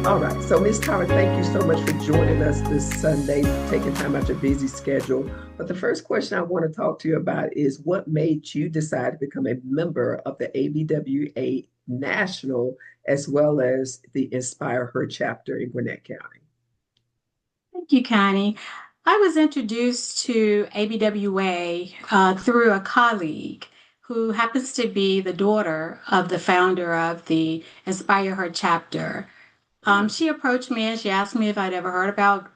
All right. So, Ms. Tyra, thank you so much for joining us this Sunday, taking time out your busy schedule. But the first question I want to talk to you about is what made you decide to become a member of the ABWA National as well as the Inspire Her chapter in Gwinnett County? Thank you, Connie. I was introduced to ABWA through a colleague who happens to be the daughter of the founder of the Inspire Her chapter. She approached me and she asked me if I'd ever heard about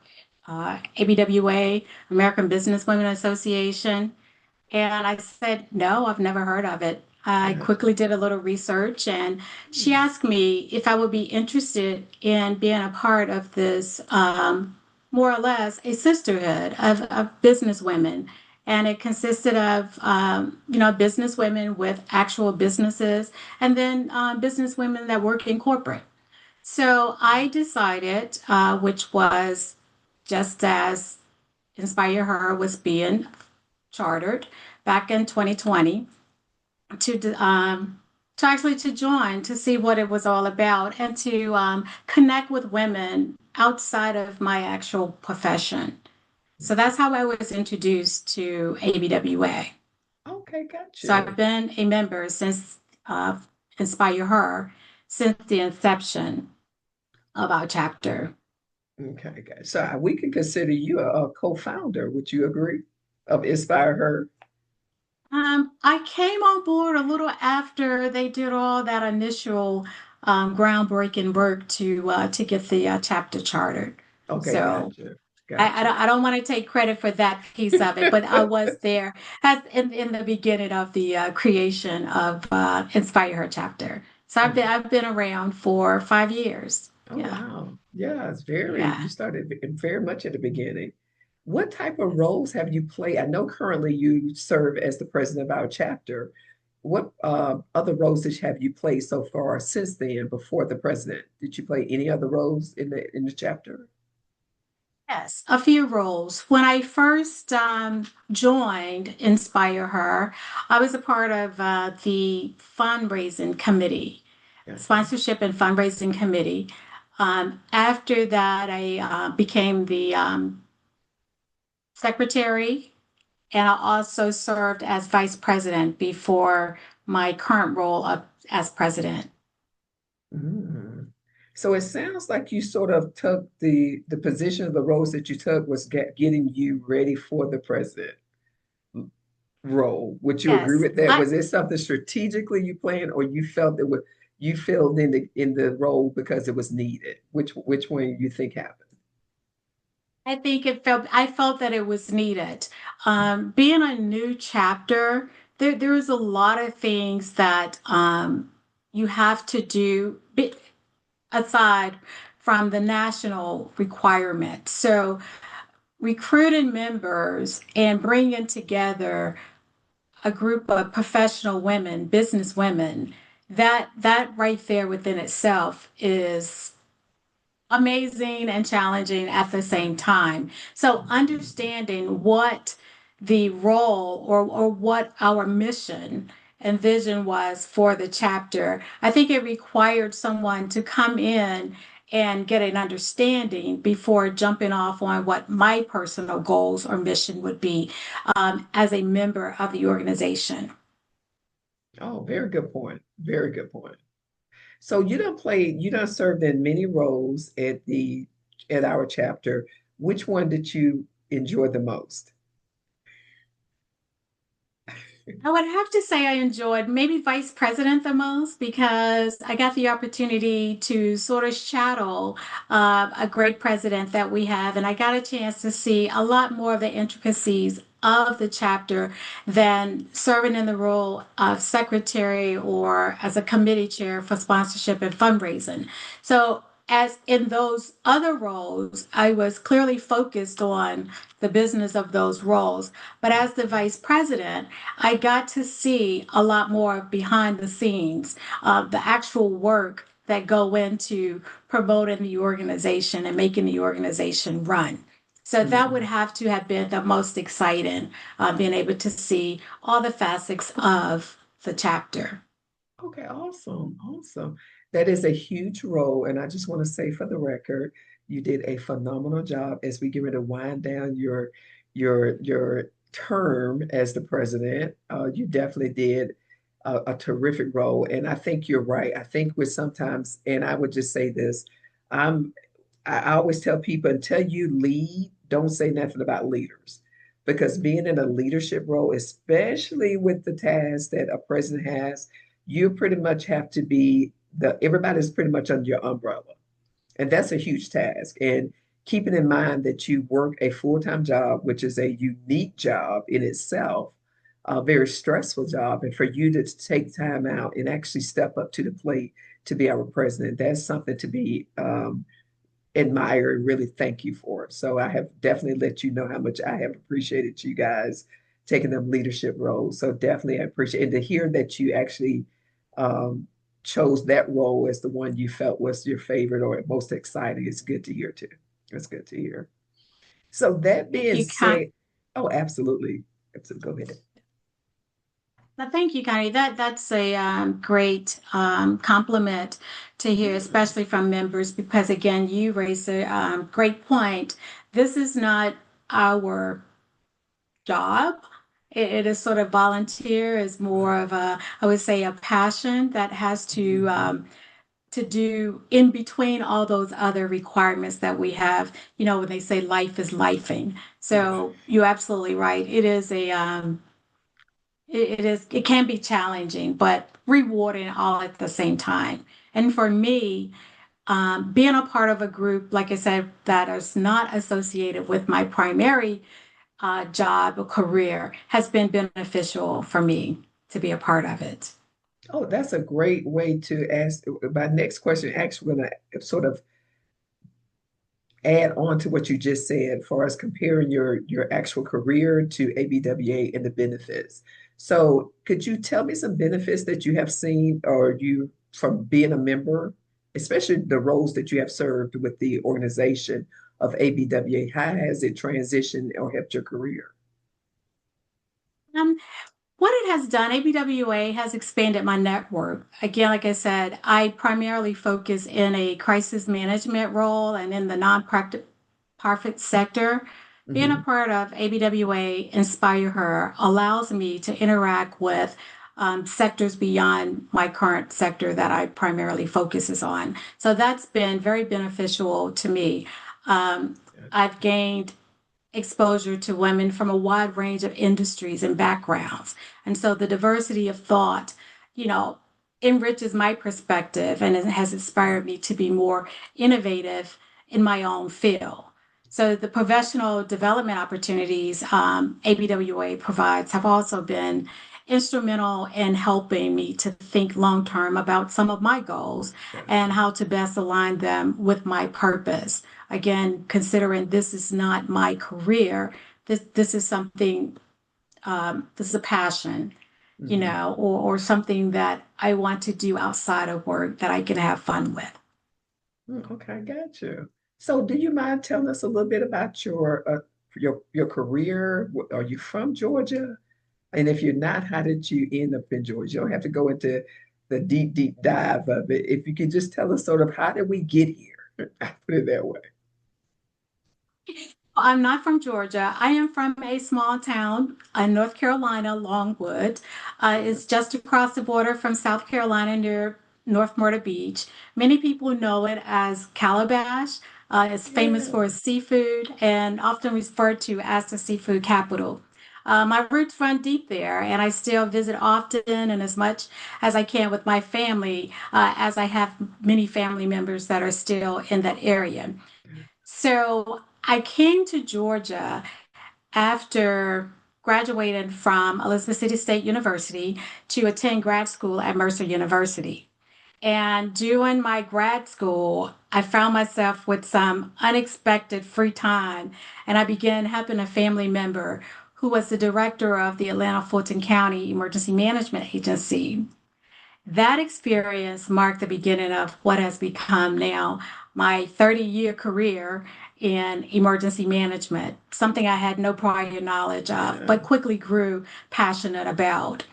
ABWA, American Business Women Association. And I said, no, I've never heard of it. I Uh, quickly did a little research and she asked me if I would be interested in being a part of this, more or less, a sisterhood of business women. And it consisted of, business women with actual businesses and then business women that work in corporate. So I decided, which was just as Inspire Her was being chartered back in 2020 to actually to join to see what it was all about and to connect with women outside of my actual profession. So that's how I was introduced to ABWA. okay, So gotcha. I've been a member since uh, Inspire Her since the inception of our chapter. Okay, gotcha. So we can consider you a co-founder. Would you agree? Of Inspire Her? I came on board a little after they did all that initial groundbreaking work to get the chapter chartered. Okay, So gotcha. I Gotcha. I don't want to take credit for that piece of it, but I was there in the beginning of the creation of Inspire Her chapter. So Oh, I've been around for 5 years. oh Yeah, wow. Yeah, you yeah. started very much at the beginning. What type of roles have you played? I know currently you serve as the president of our chapter. What other roles have you played so far since then, before the president? Did you play any other roles in the chapter? Yes, a few roles. When I first joined Inspire Her, I was a part of the fundraising committee, Gotcha. sponsorship and fundraising committee. After that, I became the secretary, and I also served as vice president before my current role as president. Mm. So it sounds like you sort of took the position of the roles that you took was getting you ready for the president role. Would you agree Yes, with that? Was it something strategically you planned, or you felt it would you filled in the role because it was needed? Which one you think happened? I felt that it was needed. Being a new chapter, there's a lot of things that you have to do aside from the national requirement. So recruiting members and bringing together a group of professional women, business women, that right there within itself is amazing and challenging at the same time. So understanding what the role or what our mission and vision was for the chapter, I think it required someone to come in and get an understanding before jumping off on what my personal goals or mission would be as a member of the organization. Oh, very good point. Very good point. So you don't served in many roles at our chapter. Which one did you enjoy the most? I would have to say I enjoyed maybe vice president the most because I got the opportunity to sort of shadow a great president that we have, and I got a chance to see a lot more of the intricacies of the chapter than serving in the role of secretary or as a committee chair for sponsorship and fundraising. So as in those other roles, I was clearly focused on the business of those roles. But as the vice president, I got to see a lot more behind the scenes of the actual work that go into promoting the organization and making the organization run. So that would Mhm. have to have been the most exciting, being able to see all the facets of the chapter. Okay, awesome, awesome. That is a huge role, and I just want to say for the record, you did a phenomenal job as we get ready to wind down your term as the president. You definitely did a terrific role, and I think you're right. I think we're sometimes, and I would just say this, I'm I always tell people until you lead, don't say nothing about leaders. Because being in a leadership role, especially with the task that a president has, you pretty much have to be everybody's pretty much under your umbrella. And that's a huge task. And keeping in mind that you work a full-time job, which is a unique job in itself, a very stressful job. And for you to take time out and actually step up to the plate to be our president, that's something to be admire and really thank you for it. So I have definitely let you know how much I have appreciated you guys taking them leadership roles. So definitely I appreciate and to hear that you actually um, chose that role as the one you felt was your favorite or most exciting. It's good to hear too. It's good to hear. So that Thank being you, Con. said, oh, absolutely. Absolutely. Go ahead. Thank you, Connie. That's a great compliment to hear, Yeah. especially from members, because again, you raised a great point. This is not our job. It is sort of volunteer, is more of a, I would say, a passion that has Mhm. to do in between all those other requirements that we have. You know, when they say life is lifing. Yeah. So you're absolutely right. It is a it can be challenging, but rewarding all at the same time. And for me, being a part of a group, like I said, that is not associated with my primary job or career has been beneficial for me to be a part of it. Oh, that's a great way to ask. My next question actually going to sort of add on to what you just said for us comparing your actual career to ABWA and the benefits. So could you tell me some benefits that you have seen or you from being a member, especially the roles that you have served with the organization of ABWA? How has it transitioned or helped your career? Um, what it has done, ABWA has expanded my network. Again, like I said, I primarily focus in a crisis management role and in the nonprofit sector. Being a Hmm. part of ABWA Inspire Her allows me to interact with sectors beyond my current sector that I primarily focuses on. So that's been very beneficial to me. Um, I've gained exposure to women from a wide range of industries and backgrounds. And so the diversity of thought, you know, enriches my perspective and it has inspired me to be more innovative in my own field. So the professional development opportunities ABWA provides have also been instrumental in helping me to think long term about some of my goals and Gotcha. how to best align them with my purpose. Again, considering this is not my career, this is something, this is a passion, you Hmm. know, or something that I want to do outside of work that I can have fun with. Okay, got you. So, do you mind telling us a little bit about your career? Are you from Georgia? And if you're not, how did you end up in Georgia? You don't have to go into the deep, deep dive of it. If you could just tell us sort of how did we get here? I put it that way. I'm not from Georgia. I am from a small town in North Carolina, Longwood. Yeah. It's just across the border from South Carolina near North Myrtle Beach. Many people know it as Calabash. It's famous for Yeah. its seafood and often referred to as the seafood capital. My roots run deep there, and I still visit often and as much as I can with my family, as I have many family members that are still in that area. So I came to Georgia after graduating from Elizabeth City State University to attend grad school at Mercer University. And during my grad school, I found myself with some unexpected free time, and I began helping a family member who was the director of the Atlanta Fulton County Emergency Management Agency. That experience marked the beginning of what has become now my 30-year career in emergency management, something I had no prior knowledge of, Yeah. but quickly grew passionate about.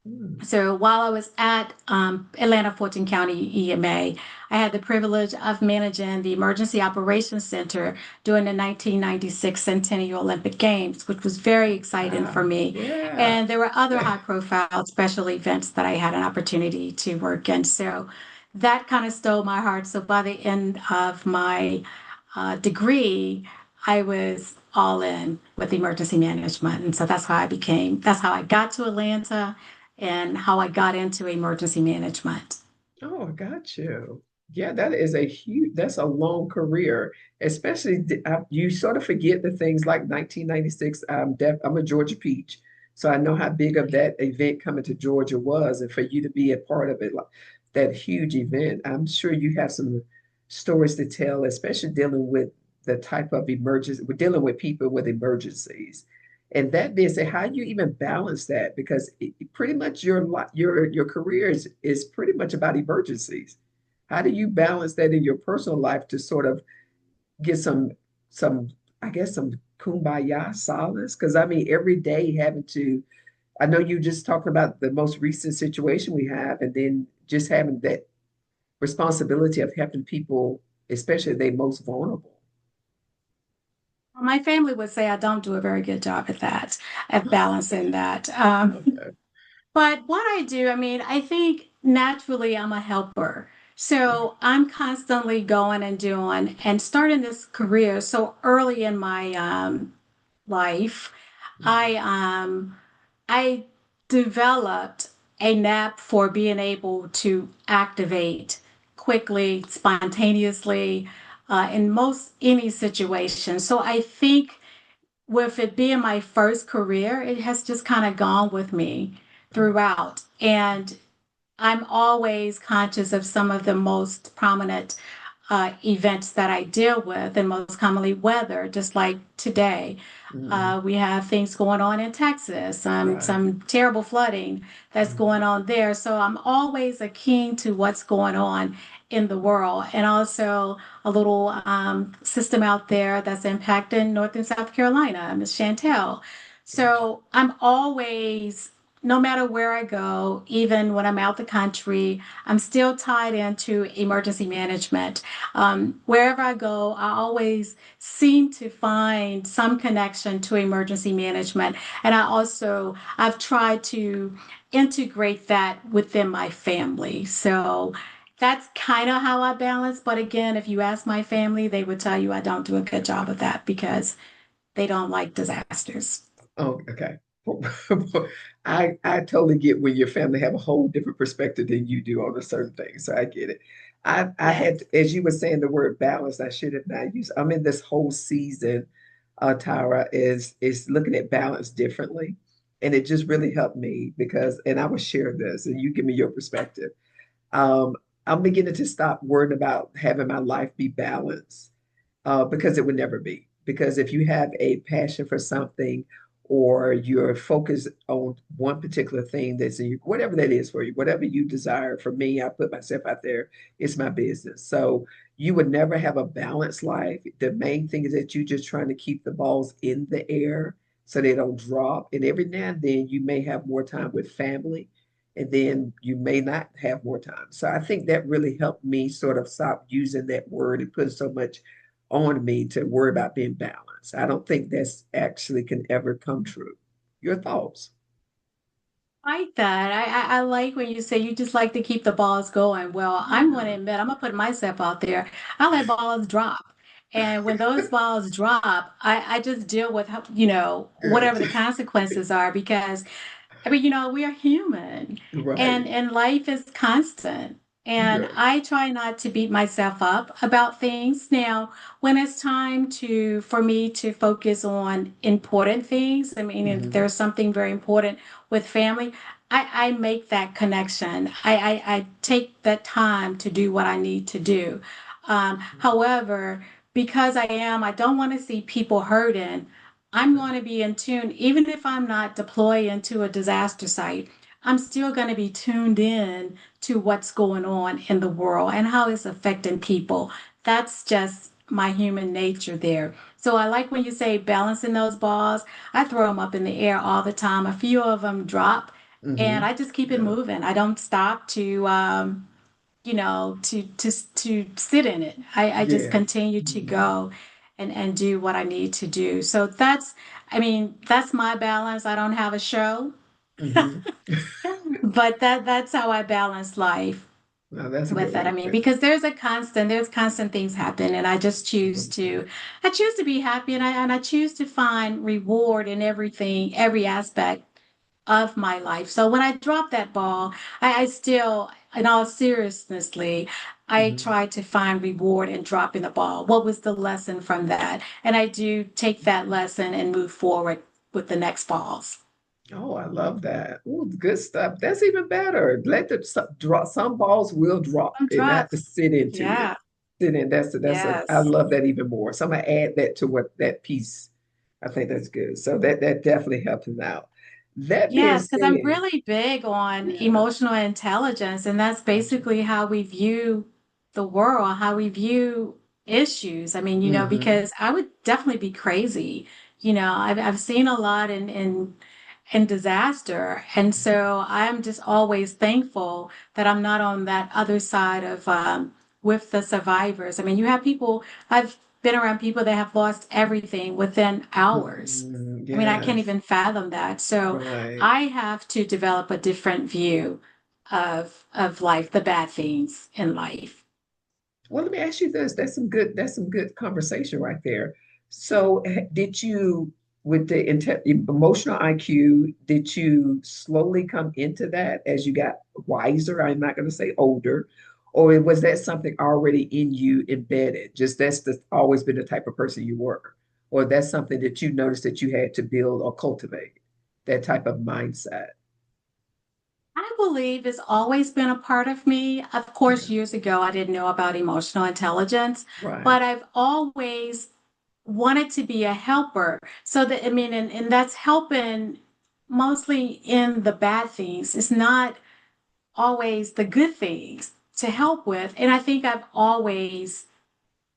Mm. So while I was at Atlanta Fulton County EMA, I had the privilege of managing the Emergency Operations Center during the 1996 Centennial Olympic Games, which was very exciting for Wow. me. Yeah. And there were other high profile special events that I had an opportunity to work in. So that kind of stole my heart. So by the end of my degree, I was all in with emergency management. And so that's how I got to Atlanta and how I got into emergency management. Oh, I got you. Yeah, that is a that's a long career, especially you sort of forget the things like 1996. I'm a Georgia Peach, so I know how big of that event coming to Georgia was, and for you to be a part of it, like that huge event, I'm sure you have some stories to tell, especially dealing with the type of emergency. We're dealing with people with emergencies. And that being said, how do you even balance that? Because pretty much your career is pretty much about emergencies. How do you balance that in your personal life to sort of get some I guess some kumbaya solace? Because I mean, every day having to. I know you just talking about the most recent situation we have, and then just having that responsibility of helping people, especially they most vulnerable. My family would say I don't do a very good job at that, at balancing that. Okay. But what I do, I mean, I think naturally I'm a helper. So I'm constantly going and doing and starting this career so early in my life. I um I developed a knack for being able to activate quickly, spontaneously, in most any situation. So I think with it being my first career, it has just kind of gone with me throughout. And I'm always conscious of some of the most prominent events that I deal with, and most commonly weather, just like today. Mhm. We have things going on in Texas, Right. some terrible flooding that's going Mhm. on there. So I'm always a keen to what's going on in the world, and also a little system out there that's impacting North and South Carolina, Miss Chantel. Gotcha. So I'm always, no matter where I go, even when I'm out the country, I'm still tied into emergency management. Wherever I go, I always seem to find some connection to emergency management. And I've tried to integrate that within my family. So that's kind of how I balance. But again, if you ask my family, they would tell you I don't do a good job of that because they don't like disasters. Oh, okay. I totally get when your family have a whole different perspective than you do on a certain thing. So I get it. I had, Yes. as you were saying the word balance, I should have not used. I'm in this whole season, Tyra, is looking at balance differently. And it just really helped me because, and I will share this and you give me your perspective. Um, I'm beginning to stop worrying about having my life be balanced because it would never be. Because if you have a passion for something or you're focused on one particular thing that's in you, whatever that is for you, whatever you desire. For me, I put myself out there, it's my business. So you would never have a balanced life. The main thing is that you're just trying to keep the balls in the air so they don't drop. And every now and then you may have more time with family and then you may not have more time. So I think that really helped me sort of stop using that word and put so much on me to worry about being balanced. I don't think that's actually can ever come true. Your thoughts? Like that. I like when you say you just like to keep the balls going. Well, I'm going to Yeah. admit, I'm going to put myself out there. I let balls drop. And when those balls drop, I just deal with, whatever the Good. consequences are because I mean, we are human Right. and life is constant. And Right. I try not to beat myself up about things. Now, when it's time for me to focus on important things, I mean, if Hmm. there's something very important with family, I make that connection. I take that time to do what I need to do. However, because I don't want to see people hurting. I'm going to be in tune, even if I'm not deployed into a disaster site, I'm still going to be tuned in to what's going on in the world and how it's affecting people. That's just my human nature there. So I like when you say balancing those balls. I throw them up in the air all the time. A few of them drop and Mm-hmm. I just keep it Yeah. moving. I don't stop to to sit in it. I just Yeah. continue to Mm-hmm. go and do what I need to do. So that's my balance. I don't have a show, Mm-hmm. but that's how I balance life Now that's a good with way it. I to mean, put it. because there's constant things happen, and Okay. I choose to be happy, and I choose to find reward in everything, every aspect of my life. So when I drop that ball, I still, in all seriousnessly, I Mm-hmm. try to find reward in dropping the ball. What was the lesson from that? And I do take that lesson and move forward with the next balls. Oh, I love that. Oh, good stuff. That's even better. Let the drop. Some balls will drop I'm and not to dropped. sit into it. Yeah. Sit in. I Yes. love that even more. So I'm gonna add that to what that piece. I think that's good. So that definitely helps him out. That being Yes, because I'm said, really big on yeah, emotional intelligence, and that's gotcha. basically how we view the world, how we view issues. I mean, Mm-hmm. because I would definitely be crazy. I've seen a lot in disaster, and so I'm just always thankful that I'm not on that other side of with the survivors. I mean, you have people. I've been around people that have lost everything within hours. Mm, I mean, I can't yes, even fathom that. So right. I have to develop a different view of life, the bad things in life. Well, let me ask you this. That's some good conversation right there. So, did you, with the emotional IQ, did you slowly come into that as you got wiser? I'm not going to say older, or was that something already in you embedded? Just always been the type of person you were, or that's something that you noticed that you had to build or cultivate, that type of mindset. I believe it's always been a part of me. Of Yeah, course, years ago, I didn't know about emotional intelligence, right, but I've always wanted to be a helper. So that, I mean, and that's helping mostly in the bad things. It's not always the good things to help with. And I think I've always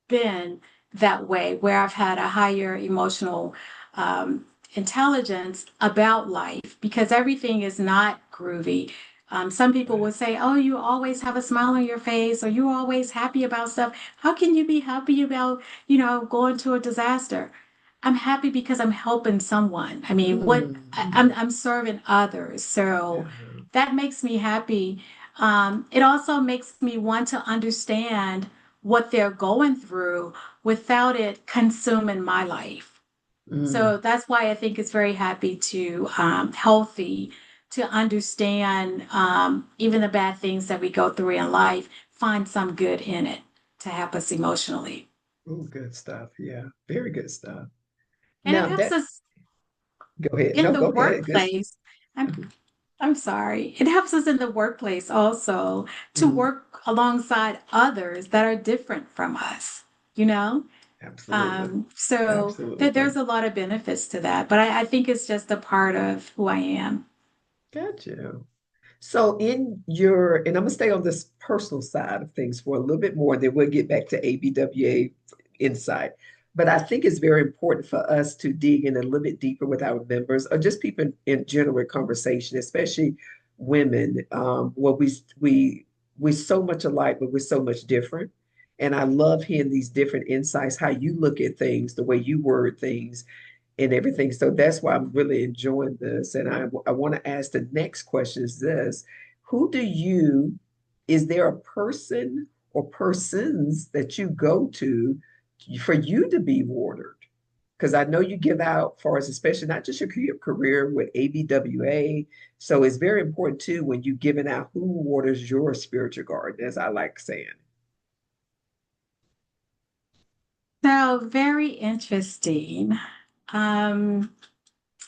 been that way, where I've had a higher emotional intelligence about life because everything is not groovy. Some people right. will say, "Oh, you always have a smile on your face, or you're always happy about stuff. How can you be happy about, going to a disaster?" I'm happy because I'm helping someone. I mean, Mm-hmm. I'm serving others, so Yeah. that makes me happy. It also makes me want to understand what they're going through without it consuming my life. Mm. So that's why I think it's very happy to healthy to understand even the bad things that we go through in life, find some good in it to help us emotionally. Oh, good stuff. Yeah, very good stuff. And it Now helps that, us go ahead. in No, the go ahead. Good. workplace. I'm sorry. It helps us in the workplace also to Mhm. work alongside others that are different from us, you know? Absolutely. So Absolutely. there's a lot of benefits to that, but I think it's just a part of who I am. Got you. So in your, and I'm gonna stay on this personal side of things for a little bit more, then we'll get back to ABWA insight. But I think it's very important for us to dig in a little bit deeper with our members or just people in general conversation, especially women. Well, we're so much alike, but we're so much different. And I love hearing these different insights, how you look at things, the way you word things, and everything. So that's why I'm really enjoying this. And I want to ask the next question is this. Who do you, is there a person or persons that you go to for you to be watered? Because I know you give out for us, especially not just your career with ABWA. So it's very important too when you giving out who waters your spiritual garden, as I like saying. So very interesting. Um,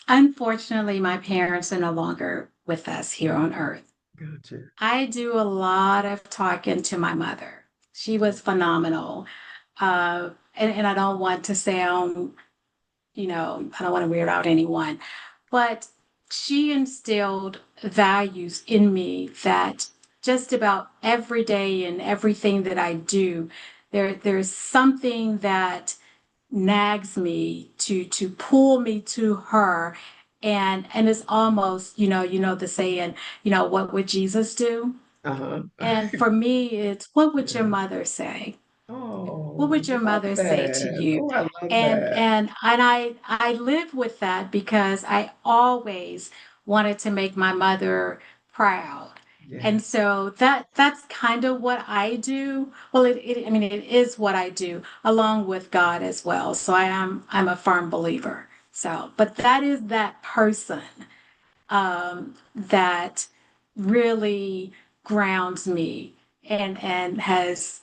Unfortunately, my parents are no longer with us here on earth. Gotcha. I do a lot of talking to my mother. She was phenomenal. And I don't want to sound, I don't want to weird out anyone, but she instilled values in me that just about every day and everything that I do, there's something that nags me to pull me to her And it's almost, the saying, what would Jesus do? Uh-huh. And for me, it's what would your Yeah. mother say? What Oh, would your love mother say to that. you? Oh, I love And that. I live with that because I always wanted to make my mother proud. And Yes. so that's kind of what I do. Well, I mean, it is what I do along with God as well. So I'm a firm believer. So, but that is that person that really grounds me and has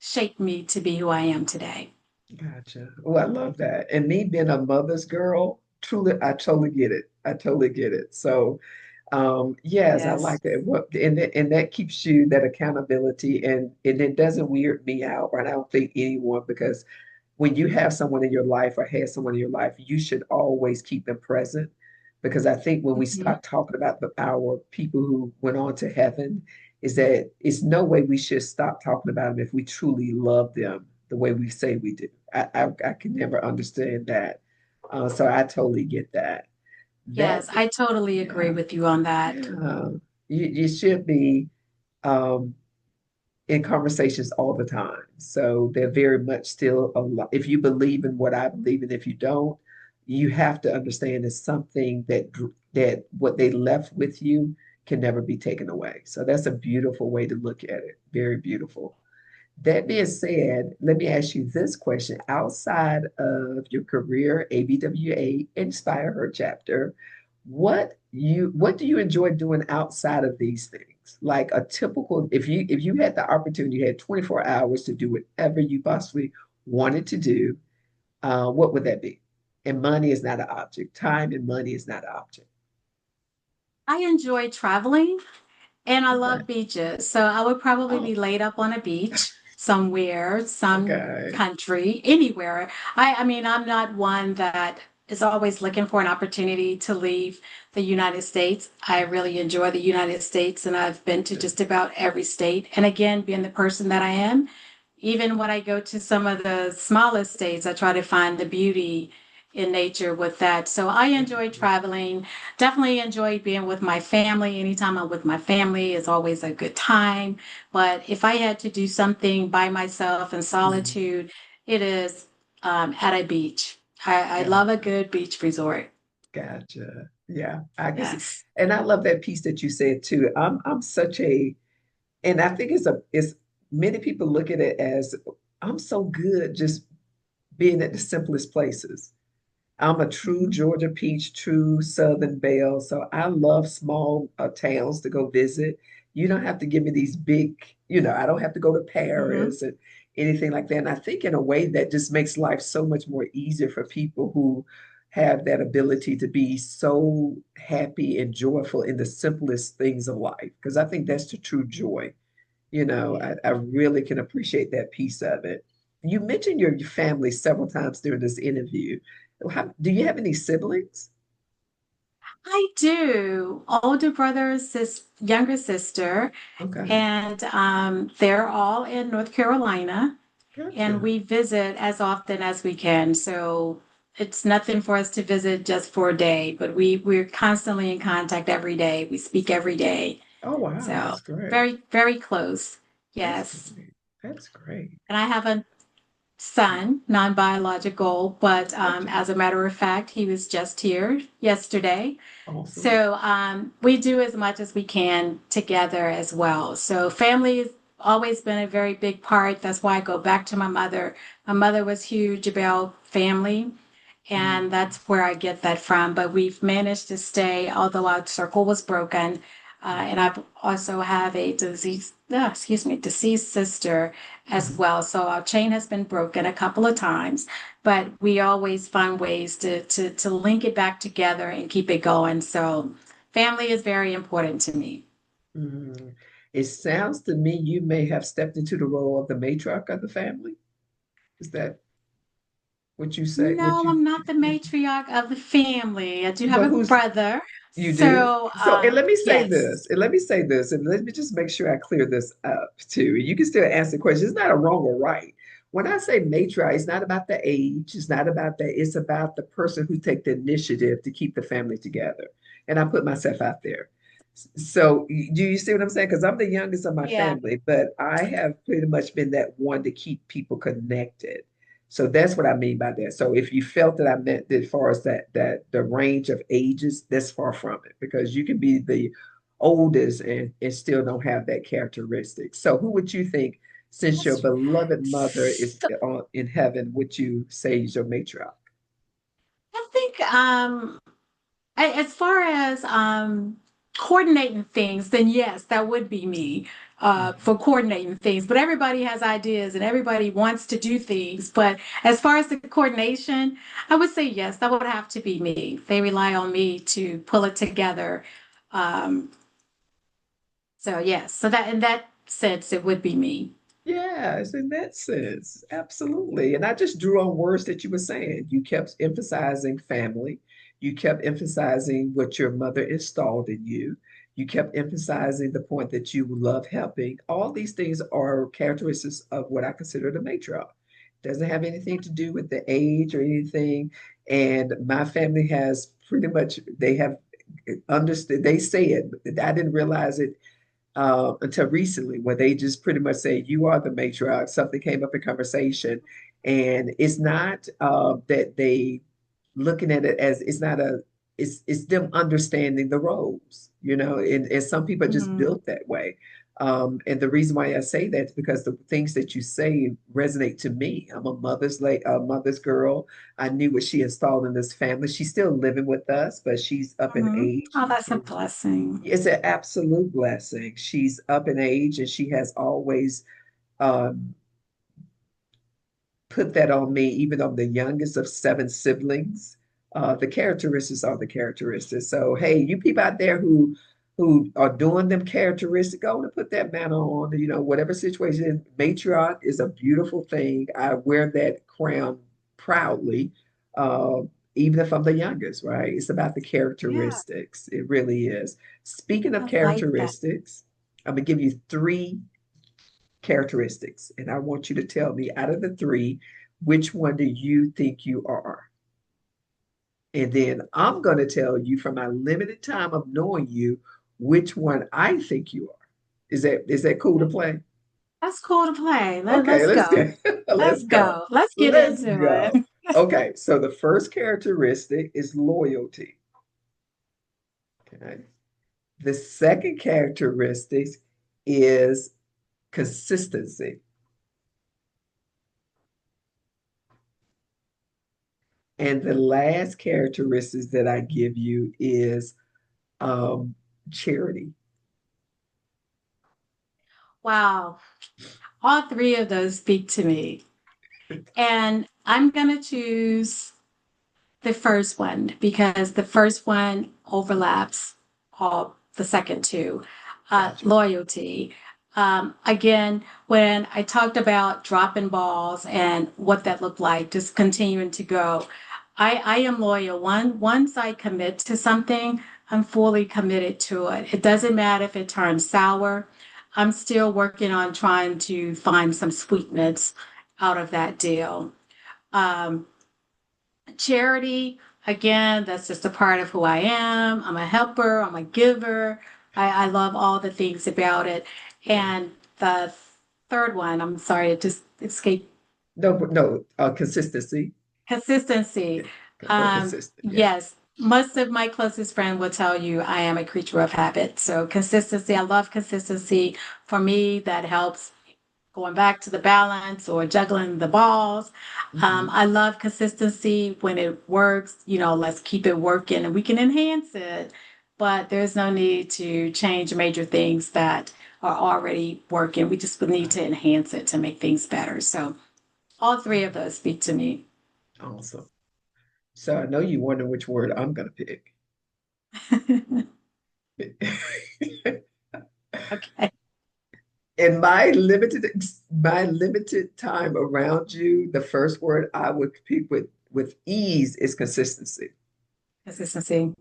shaped me to be who I am today. Gotcha. Oh, I love that. And me being a mother's girl, truly, I totally get it. I totally get it. So, yes, I Yes. like that. And that keeps you that accountability, and it doesn't weird me out, right? I don't think anyone, because when you have someone in your life or had someone in your life, you should always keep them present. Because I think when we Mhm. start talking about our people who went on to heaven, is that it's no way we should stop talking about them if we truly love them the way we say we do. I can never understand that. So I totally get that. That Yes, I totally agree yeah, with you on that. yeah. You should be um, in conversations all the time. So they're very much still alive. If you believe in what I believe, and if you don't, you have to understand it's something that what they left with you can never be taken away. So that's a beautiful way to look at it. Very beautiful. That being said, let me ask you this question. Outside of your career, ABWA Inspire Her Chapter, what do you enjoy doing outside of these things? Like a typical, if you had the opportunity, you had 24 hours to do whatever you possibly wanted to do, what would that be? And money is not an object. Time and money is not an object. I enjoy traveling and I Okay. love beaches. So I would probably Oh, be laid up on a beach somewhere, some okay. country, anywhere. I mean, I'm not one that is always looking for an opportunity to leave the United States. I really enjoy the United States and I've been to just about every state. And again, being the person that I am, even when I go to some of the smallest states, I try to find the beauty in nature with that. So I enjoy traveling. Definitely enjoy being with my family. Anytime I'm with my family is always a good time. But if I had to do something by myself in Mhm. solitude, it is at a beach. I love a Gotcha. good beach resort. Gotcha. Yeah, I can see. Yes. And I love that piece that you said too. I'm such a, and I think it's many people look at it as I'm so good just being at the simplest places. I'm a true Mhm. Georgia peach, true Southern Belle. So I love small towns to go visit. You don't have to give me these big, I don't have to go to Mhm. Paris and anything like that. And I think in a way that just makes life so much more easier for people who have that ability to be so happy and joyful in the simplest things of life. Because I think that's the true joy. Yeah. I really can appreciate that piece of it. You mentioned your family several times during this interview. Do you have any siblings? I do. Older brother, younger sister, Okay, and they're all in North Carolina. And gotcha. we visit as often as we can. So it's nothing for us to visit just for a day, but we're constantly in contact every day. We speak every day. Oh, wow, So that's great. very, very close. That's Yes. great. That's great. And I have a son, non-biological, but Okay, as a matter of fact, he was just here yesterday. awesome. So we do as much as we can together as well. So family has always been a very big part. That's why I go back to my mother. My mother was huge about family, and Mhm, that's where I get that from. But we've managed to stay, although our circle was broken. And mhm, I also have a deceased sister as mhm. well. So our chain has been broken a couple of times, but we always find ways to link it back together and keep it going. So family is very important to me. Mhm. It sounds to me you may have stepped into the role of the matriarch of the family. Is that what you say? What No, you, I'm not the matriarch of the family. I do have but a who's brother. You do? So, So, and let me say yes. this, and let me say this, and let me just make sure I clear this up too. You can still answer the question. It's not a wrong or right. when I say matriarch, it's not about the age, it's not about that, it's about the person who take the initiative to keep the family together. And I put myself out there. So do you see what I'm saying? Because I'm the youngest of my Yeah. family, but I have pretty much been that one to keep people connected. So that's what I mean by that. So if you felt that I meant that as far as that the range of ages, that's far from it because you can be the oldest and still don't have that characteristic. So who would you think, since your That's beloved mother is so, in heaven, would you say is your matriarch? I think as far as coordinating things, then yes, that would be me Mhm. for coordinating things. But everybody has ideas and everybody wants to do things. But as far as the coordination, I would say yes, that would have to be me. They rely on me to pull it together. Um, so yes, so that in that sense, it would be me. Yes, in that sense, absolutely. And I just drew on words that you were saying. You kept emphasizing family. You kept emphasizing what your mother installed in you. You kept emphasizing the point that you love helping. All these things are characteristics of what I consider the matriarch. Doesn't have anything to do with the age or anything. And my family has pretty much, they have understood, they say it, but I didn't realize it until recently, where they just pretty much say, you are the matriarch. Something came up in conversation. And it's not that they looking at it as it's not a, it's them understanding the roles, and some people are just Mhm. built that way. And the reason why I say that is because the things that you say resonate to me. I'm a mother's girl. I knew what she installed in this family. She's still living with us, but she's up in Mhm. age. Oh, She that's a can't. blessing. It's an absolute blessing. She's up in age and she has always um, put that on me, even though I'm the youngest of seven siblings. The characteristics are the characteristics. So, hey, you people out there who are doing them characteristics, go and put that mantle on. Whatever situation. Matriarch is a beautiful thing. I wear that crown proudly, uh, even if I'm the youngest. Right? It's about the Yeah, characteristics. It really is. Speaking of I like that. characteristics, I'm gonna give you three characteristics. And I want you to tell me out of the three, which one do you think you are? And then I'm going to tell you from my limited time of knowing you, which one I think you are. Is that cool to play? That's cool to play. Okay, Let's let's go. go. Let's Let's go. go. Let's get Let's into go. it. Okay, so the first characteristic is loyalty. Okay. The second characteristic is consistency. And the last characteristics that I give you is um, charity. Wow. All three of those speak to me. And I'm going to choose the first one because the first one overlaps all the second two. Gotcha. Loyalty. Again, when I talked about dropping balls and what that looked like, just continuing to go, I am loyal. Once I commit to something, I'm fully committed to it. It doesn't matter if it turns sour. I'm still working on trying to find some sweetness out of that deal. Um, Charity, again, that's just a part of who I am. I'm a helper, I'm a giver. I love all the things about it. Yeah. And the third one, I'm sorry, it just escaped. No, but no, consistency. Consistency. Yeah. We're consistent. Yeah. Yes, most of my closest friends will tell you I am a creature of habit. So consistency, I love consistency. For me, that helps going back to the balance or juggling the balls. Mhm. I love consistency when it works. Let's keep it working and we can enhance it. But there's no need to change major things that are already working. We just need to enhance it to make things better. So all three of those speak to me. Awesome. So I know you wonder which word I'm going to pick. Okay. In my limited time around you, the first word I would pick with ease is consistency. Consistency.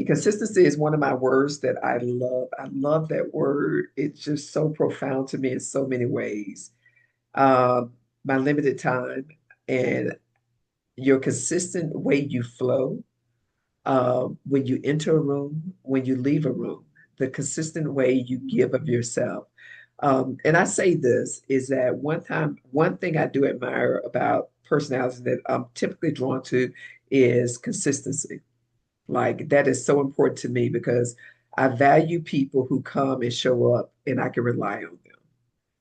Yeah. Consistency is one of my words that I love. I love that word. It's just so profound to me in so many ways. my limited time and your consistent way you flow, when you enter a room, when you leave a room, the consistent way you give of yourself. And I say this is that one thing I do admire about personalities that I'm typically drawn to is consistency. Like that is so important to me because I value people who come and show up and I can rely on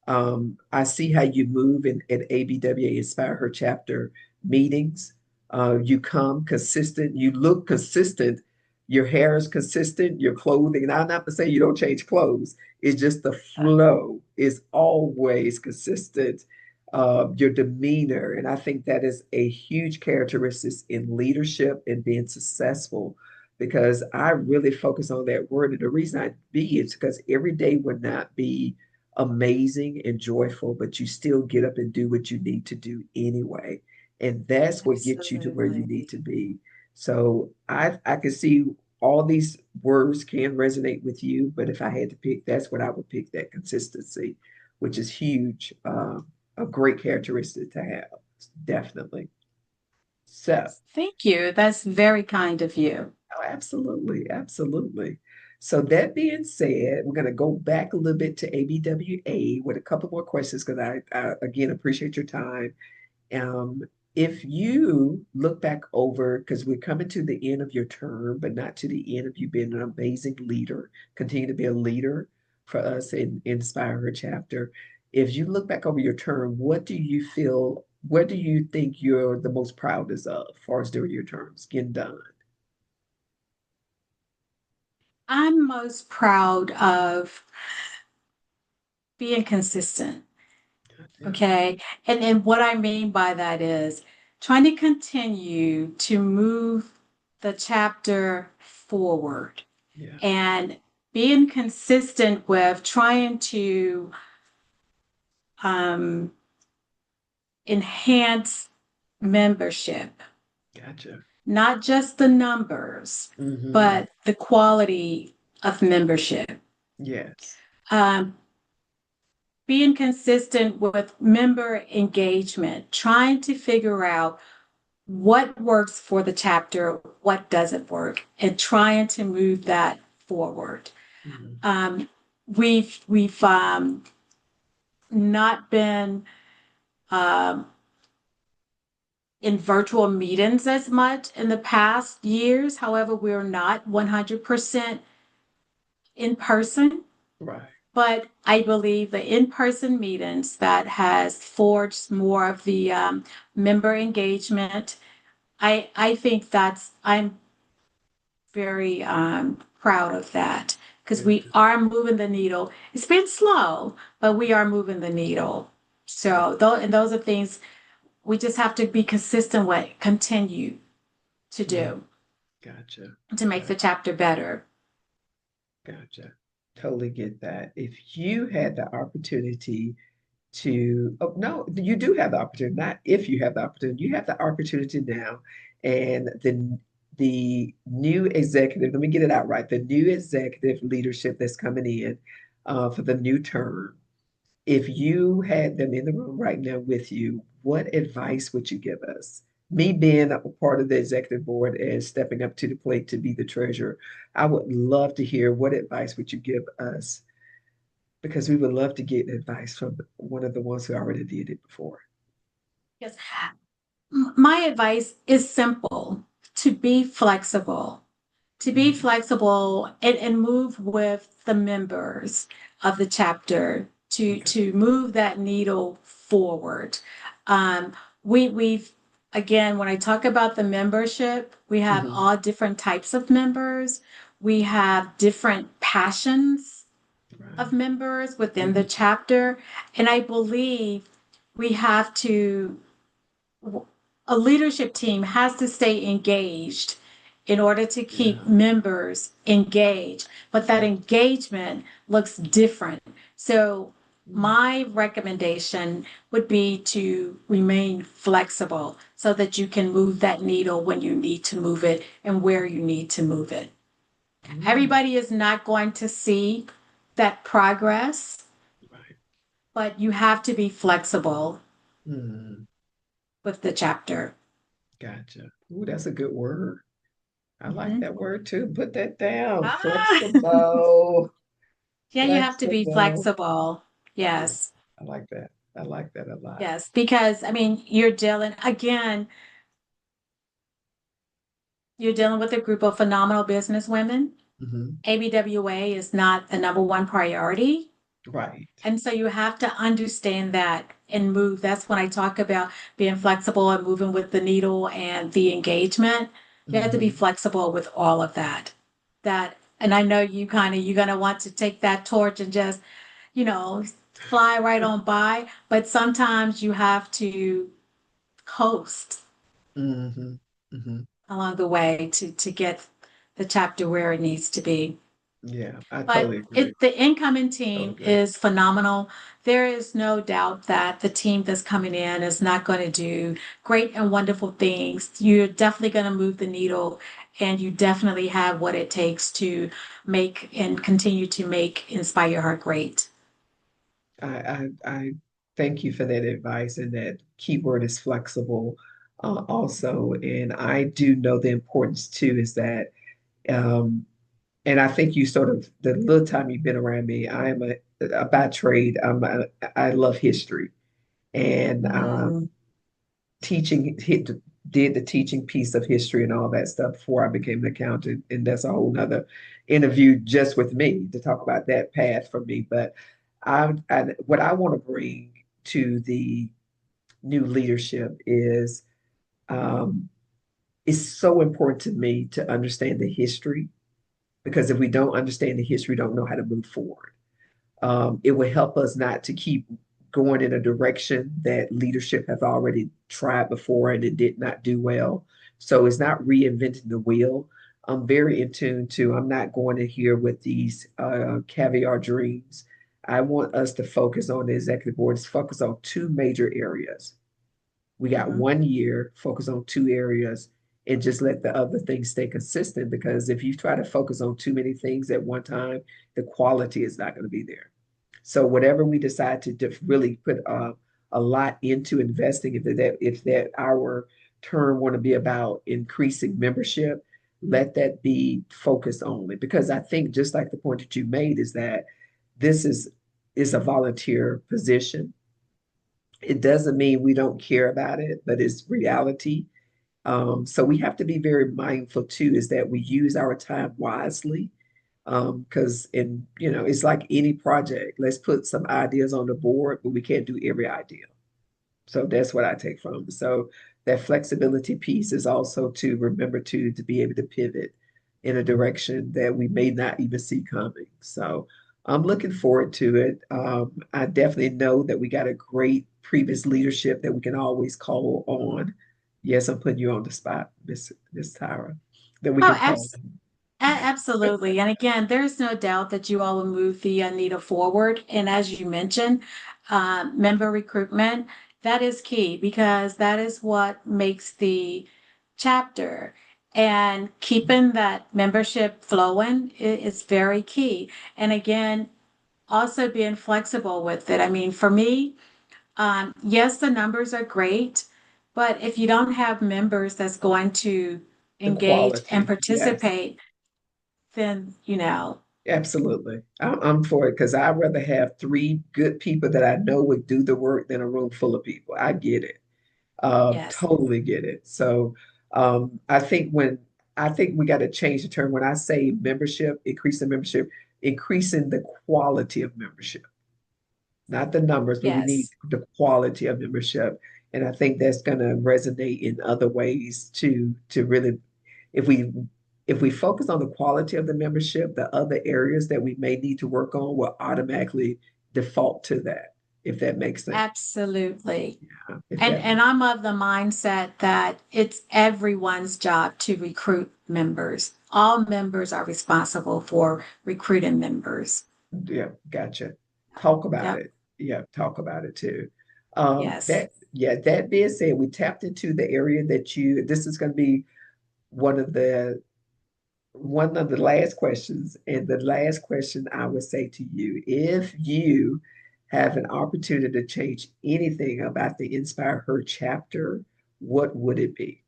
them. I see how you move in ABWA Inspire Her Chapter meetings. You come consistent, you look consistent, your hair is consistent, your clothing, and I'm not to say you don't change clothes, it's just the flow is always consistent. Your demeanor, and I think that is a huge characteristic in leadership and being successful because I really focus on that word. And the reason I be is because every day would not be amazing and joyful, but you still get up and do what you need to do anyway. And that's what gets you to where you need Absolutely. to be. So I can see all these words can resonate with you, but if I had to pick, that's what I would pick, that consistency, which is huge, a great characteristic to have, definitely. So Thank you. That's very kind of you. oh, absolutely, absolutely. So that being said, we're going to go back a little bit to ABWA with a couple more questions because I again appreciate your time. Um, if you look back over, because we're coming to the end of your term, but not to the end of you being an amazing leader, continue to be a leader for us in Inspire Her Chapter. If you look back over your term, what do you feel, what do you think you're the most proudest of, as far as during your terms getting done? I'm most proud of being consistent. Yeah, Okay. And what I mean by that is trying to continue to move the chapter forward yeah, and being consistent with trying to um, enhance membership, gotcha. not just the numbers, Hmm. but the quality of membership. Yes. Um, Being consistent with member engagement, trying to figure out what works for the chapter, what doesn't work, and trying to move that forward. Hmm. Um, we've not been um, in virtual meetings as much in the past years. However, we're not 100% in person. Right. But I believe the in-person meetings that has forged more of the member engagement. I think I'm very proud of that because we Good. are moving the needle. It's been slow, but we are moving the needle. So those are things we just have to be consistent with, continue to Mm, do gotcha. to make the Gotcha. chapter better. Gotcha. Totally get that. If you had the opportunity to, oh, no, you do have the opportunity, not if you have the opportunity, you have the opportunity now. And the new executive, let me get it out right, the new executive leadership that's coming in for the new term. If you had them in the room right now with you, what advice would you give us? Me being a part of the executive board and stepping up to the plate to be the treasurer, I would love to hear what advice would you give us because we would love to get advice from one of the ones who already did it before. Yes. My advice is simple: to be flexible, Mhm. and move with the members of the chapter Okay. to move that needle forward. Um, we've again, when I talk about the membership, we have Mhm. all different types of members. We have different passions of Right. members within the Mhm. chapter, and I believe we have to a leadership team has to stay engaged in order to keep Yeah. members engaged, but that Gotcha. engagement looks different. So, Mm. my recommendation would be to remain flexible so that you can move that needle when you need to move it and where you need to move it. Mm. Everybody is not going to see that progress, Right. but you have to be flexible Mm, with the chapter. gotcha. Ooh, that's a good word. I like Mhm. that word too. Put that down. Ah, Flexible. yeah, you have to be Flexible. flexible. Yeah, Yes, I like that. I like that a lot. yes, because I mean, you're dealing with a group of phenomenal business women. Hmm. ABWA is not the number one priority. Right. And so you have to understand that and move. That's when I talk about being flexible and moving with the needle and the engagement. You have to be Hmm. flexible with all of that. And I know you're gonna want to take that torch and just, you know, fly right on by, but sometimes you have to coast Hmm. Hmm. along the way to get the chapter where it needs to be. Yeah, I But totally agree. the incoming Totally team agree. is phenomenal. There is no doubt that the team that's coming in is not going to do great and wonderful things. You're definitely going to move the needle, and you definitely have what it takes to make and continue to make Inspire Her great. I thank you for that advice, and that keyword is flexible also. And I do know the importance too is that, um, and I think you sort of, the little time you've been around me, by trade, I love history. And Mm. teaching hit did the teaching piece of history and all that stuff before I became an accountant. And that's a whole nother interview just with me to talk about that path for me. But what I want to bring to the new leadership is, um, it's so important to me to understand the history, because if we don't understand the history, we don't know how to move forward. It will help us not to keep going in a direction that leadership have already tried before and it did not do well. So it's not reinventing the wheel. I'm very in tune to, I'm not going in here with these caviar dreams. I want us to focus on the executive board, to focus on two major areas. We got Mhm. 1 year, focus on two areas, and just let the other things stay consistent. Because if you try to focus on too many things at one time, the quality is not going to be there. So whatever we decide to really put a lot into investing, if that our term want to be about increasing membership, let that be focused only. Because I think just like the point that you made is that this is a volunteer position. It doesn't mean we don't care about it, but it's reality. So we have to be very mindful too, is that we use our time wisely. Because in it's like any project. Let's put some ideas on the board, but we can't do every idea. So that's what I take from it. So that flexibility piece is also to remember to be able to pivot in a direction that we may not even see coming. So I'm looking forward to it. I definitely know that we got a great previous leadership that we can always call on. Yes, I'm putting you on the spot, Miss Tyra, that we Oh, can call on. absolutely. And again, there's no doubt that you all will move the needle forward. And as you mentioned, member recruitment, that is key because that is what makes the chapter. And keeping that membership flowing is very key. And again, also being flexible with it. I mean, for me, yes, the numbers are great, but if you don't have members that's going to The engage and quality, yes. participate, then, Absolutely. I'm for it because I'd rather have three good people that I know would do the work than a room full of people. I get it. yes, Totally get it. So I think we got to change the term. When I say membership, increasing the quality of membership, not the numbers, but we need yes, the quality of membership. And I think that's going to resonate in other ways to really, if we if we focus on the quality of the membership, the other areas that we may need to work on will automatically default to that, if that makes sense. absolutely. If And that and makes I'm of the mindset that it's everyone's job to recruit members. All members are responsible for recruiting members. Yeah, gotcha. Talk about Yep. it. Yeah, talk about it too. Yes. That being said, we tapped into the area that this is going to be one of the one of the last questions. And the last question I would say to you, if you have an opportunity to change anything about the Inspire Her chapter, what would it be?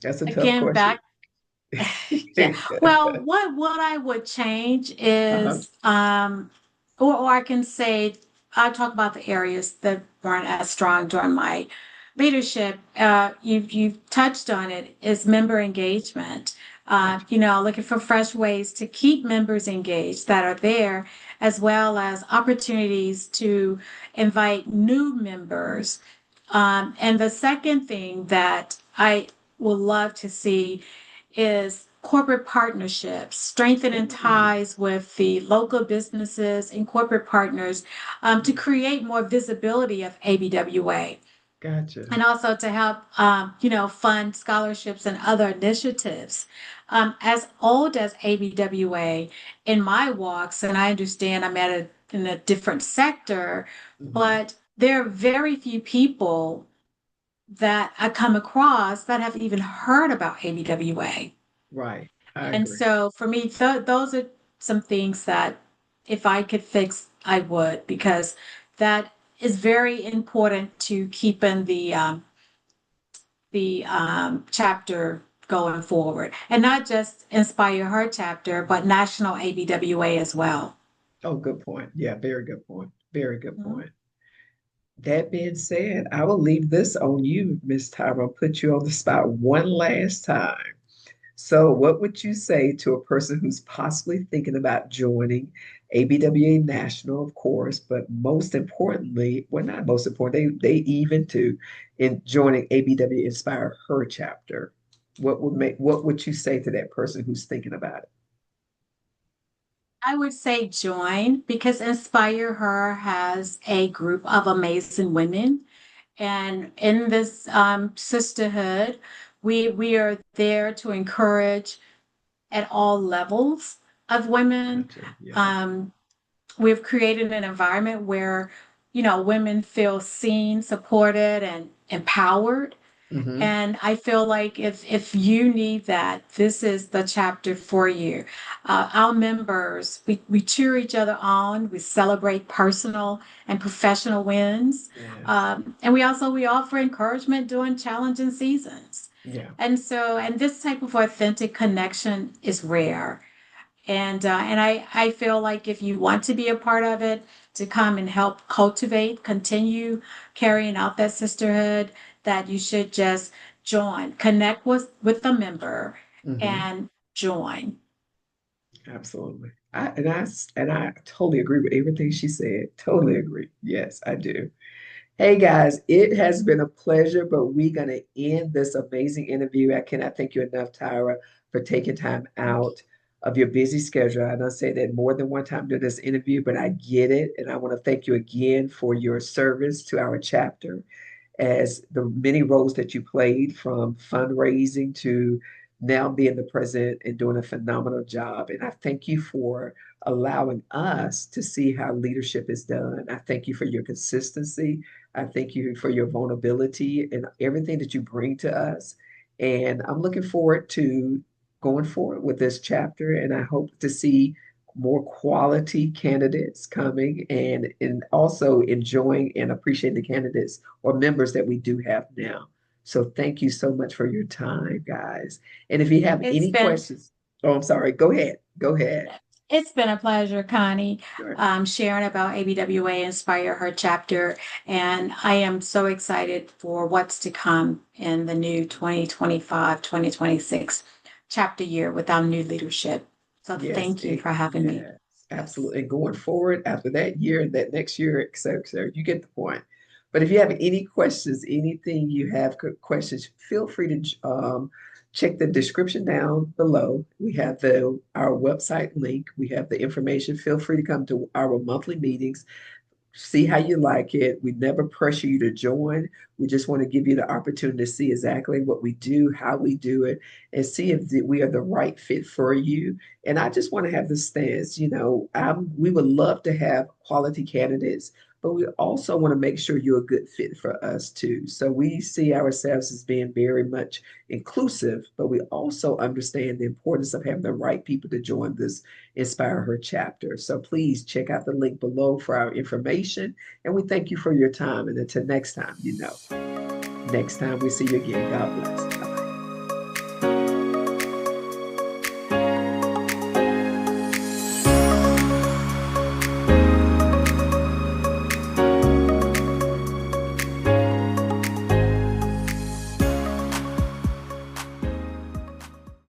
That's a tough Again, question. back yeah. Well, what I would change Uh-huh. is or I can say I talk about the areas that weren't as strong during my leadership. You've touched on it is member engagement. Gotcha. Looking for fresh ways to keep members engaged that are there, as well as opportunities to invite new members. And the second thing that I would love to see is corporate partnerships, strengthening Ooh, ties with the local businesses and corporate partners to create more visibility of ABWA gotcha. and also to help, fund scholarships and other initiatives. As old as ABWA in my walks, and I understand in a different sector, Mhm. but there are very few people that I come across that have even heard about ABWA. Right. I And agree. so for me, those are some things that if I could fix, I would, because that is very important to keeping the chapter going forward, and not just Inspire Her chapter, but National ABWA as well. Oh, good point. Yeah, very good point. Very good Mhm. point. That being said, I will leave this on you, Miss Tyra, put you on the spot one last time. So, what would you say to a person who's possibly thinking about joining ABWA National, of course, but most importantly, well, not most important, they even to in joining ABWA Inspire Her chapter. What would you say to that person who's thinking about it? I would say join because Inspire Her has a group of amazing women. And in this sisterhood, we are there to encourage at all levels of women. Gotcha. Yeah. Um, we've created an environment where, women feel seen, supported, and empowered. Hmm. And I feel like if you need that, this is the chapter for you. Our members, we cheer each other on. We celebrate personal and professional wins, Yes. and we offer encouragement during challenging seasons. Yeah. And this type of authentic connection is rare. And I feel like if you want to be a part of it, to come and help cultivate, continue carrying out that sisterhood, that you should just join, connect with the member Hmm. and join. Absolutely. I totally agree with everything she said. Totally agree. Yes, I do. Hey guys, it has been a pleasure, but we're going to end this amazing interview. I cannot thank you enough, Tyra, for taking time out of your busy schedule. I don't say that more than one time during this interview, but I get it. And I want to thank you again for your service to our chapter as the many roles that you played from fundraising to now being the president and doing a phenomenal job. And I thank you for allowing us to see how leadership is done. I thank you for your consistency. I thank you for your vulnerability and everything that you bring to us. And I'm looking forward to going forward with this chapter. And I hope to see more quality candidates coming and also enjoying and appreciating the candidates or members that we do have now. So thank you so much for your time, guys. And if you have It's any been questions, oh, I'm sorry, go ahead. Go ahead. it's been a pleasure, Connie, Sure. sharing about ABWA Inspire Her chapter. And I am so excited for what's to come in the new 2025-2026 chapter year with our new leadership. So Yes, thank you for having me. yes, Yes. absolutely. And going forward after that year and that next year, et cetera, you get the point. But if you have any questions, anything you have questions, feel free to check the description down below. We have our website link. We have the information. Feel free to come to our monthly meetings, see how you like it. We never pressure you to join. We just want to give you the opportunity to see exactly what we do, how we do it, and see if we are the right fit for you. And I just want to have the stance, we would love to have quality candidates, but we also want to make sure you're a good fit for us too. So we see ourselves as being very much inclusive, but we also understand the importance of having the right people to join this Inspire Her chapter. So please check out the link below for our information. And we thank you for your time. And until next time, next time we see you again, God bless.